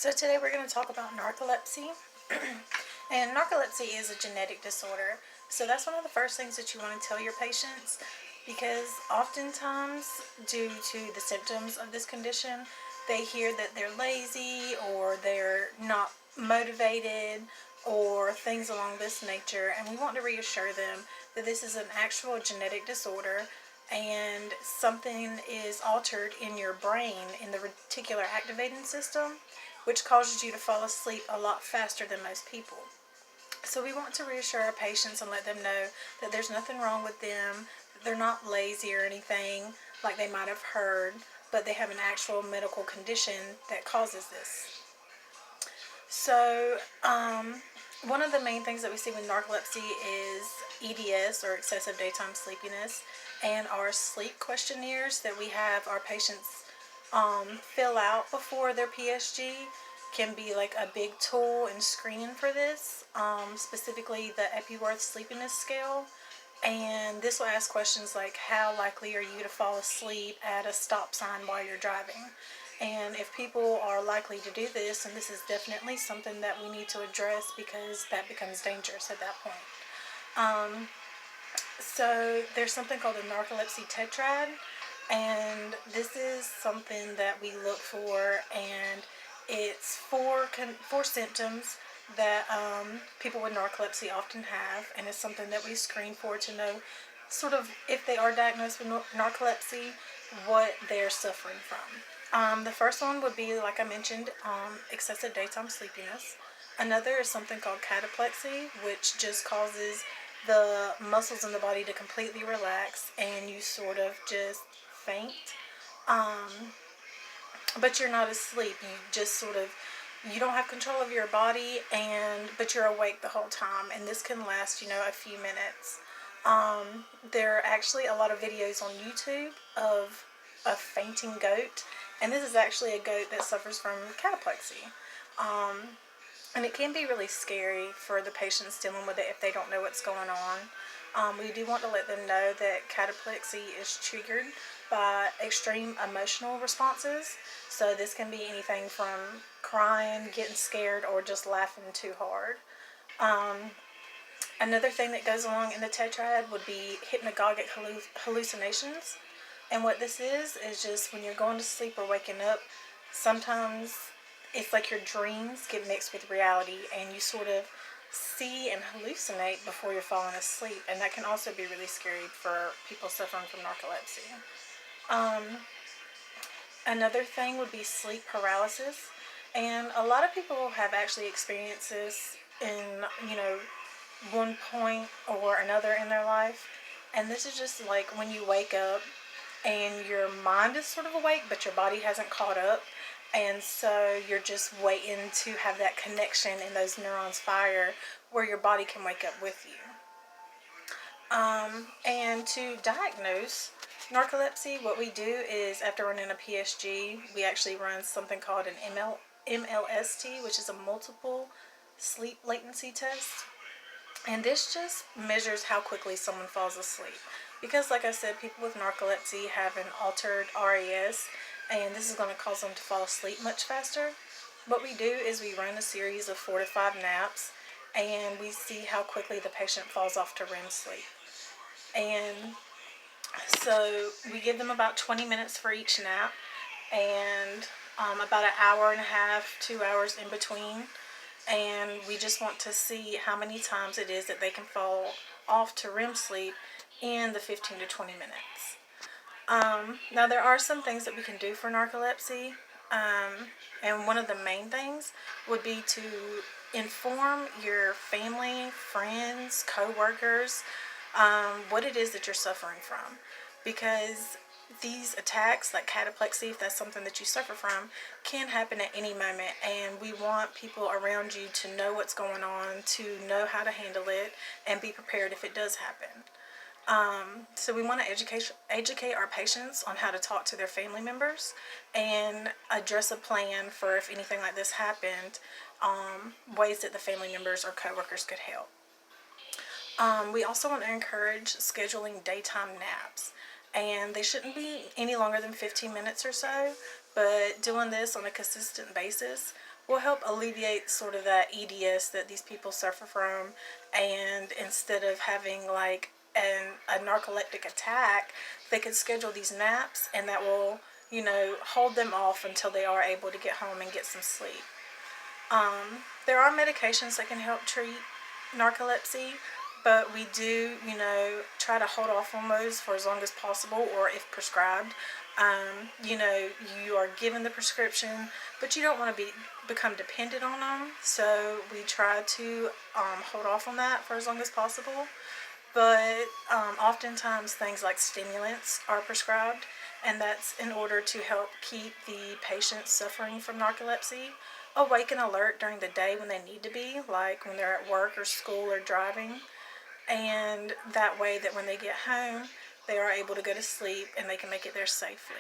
So today we're going to talk about narcolepsy. And narcolepsy is a genetic disorder. So that's one of the first things that you want to tell your patients, because oftentimes, due to the symptoms of this condition, they hear that they're lazy or they're not motivated or things along this nature. And we want to reassure them that this is an actual genetic disorder and something is altered in your brain in the reticular activating system, which causes you to fall asleep a lot faster than most people. So we want to reassure our patients and let them know that there's nothing wrong with them, that they're not lazy or anything like they might have heard, but they have an actual medical condition that causes this. So, one of the main things that we see with narcolepsy is EDS, or excessive daytime sleepiness, and our sleep questionnaires that we have our patients fill out before their PSG can be like a big tool in screening for this, specifically the Epworth Sleepiness Scale. And this will ask questions like, how likely are you to fall asleep at a stop sign while you're driving? And if people are likely to do this, and this is definitely something that we need to address because that becomes dangerous at that point. So there's something called a narcolepsy tetrad, and this is something that we look for, and it's four symptoms that people with narcolepsy often have, and it's something that we screen for to know sort of if they are diagnosed with narcolepsy, what they're suffering from. The first one would be, like I mentioned, excessive daytime sleepiness. Another is something called cataplexy, which just causes the muscles in the body to completely relax and you sort of just faint. But you're not asleep. You just sort of, you don't have control of your body, but you're awake the whole time, and this can last, a few minutes. There are actually a lot of videos on YouTube of a fainting goat, and this is actually a goat that suffers from cataplexy. And it can be really scary for the patients dealing with it if they don't know what's going on. We do want to let them know that cataplexy is triggered by extreme emotional responses. So this can be anything from crying, getting scared, or just laughing too hard. Another thing that goes along in the tetrad would be hypnagogic hallucinations. And what this is just when you're going to sleep or waking up, sometimes it's like your dreams get mixed with reality and you sort of see and hallucinate before you're falling asleep. And that can also be really scary for people suffering from narcolepsy. Another thing would be sleep paralysis. And a lot of people have actually experienced this in, one point or another in their life. And this is just like when you wake up and your mind is sort of awake, but your body hasn't caught up. And so you're just waiting to have that connection and those neurons fire where your body can wake up with you. And to diagnose narcolepsy, what we do is after running a PSG, we actually run something called an MLST, which is a multiple sleep latency test. And this just measures how quickly someone falls asleep. Because, like I said, people with narcolepsy have an altered RAS, and this is going to cause them to fall asleep much faster. What we do is we run a series of 4 to 5 naps, and we see how quickly the patient falls off to REM sleep. And so we give them about 20 minutes for each nap, and about an hour and a half, 2 hours in between. And we just want to see how many times it is that they can fall off to REM sleep in the 15 to 20 minutes. Now there are some things that we can do for narcolepsy, and one of the main things would be to inform your family, friends, co-workers, what it is that you're suffering from, because these attacks, like cataplexy, if that's something that you suffer from, can happen at any moment, and we want people around you to know what's going on, to know how to handle it, and be prepared if it does happen. So we want to educate our patients on how to talk to their family members and address a plan for if anything like this happened, ways that the family members or coworkers could help. We also want to encourage scheduling daytime naps, and they shouldn't be any longer than 15 minutes or so, but doing this on a consistent basis will help alleviate sort of that EDS that these people suffer from. And instead of having like a narcoleptic attack, they could schedule these naps, and that will, hold them off until they are able to get home and get some sleep. There are medications that can help treat narcolepsy, but we do, try to hold off on those for as long as possible, or if prescribed. You are given the prescription, but you don't want to become dependent on them, so we try to hold off on that for as long as possible. But oftentimes things like stimulants are prescribed, and that's in order to help keep the patient suffering from narcolepsy awake and alert during the day when they need to be, like when they're at work or school or driving. And that way that when they get home, they are able to go to sleep and they can make it there safely.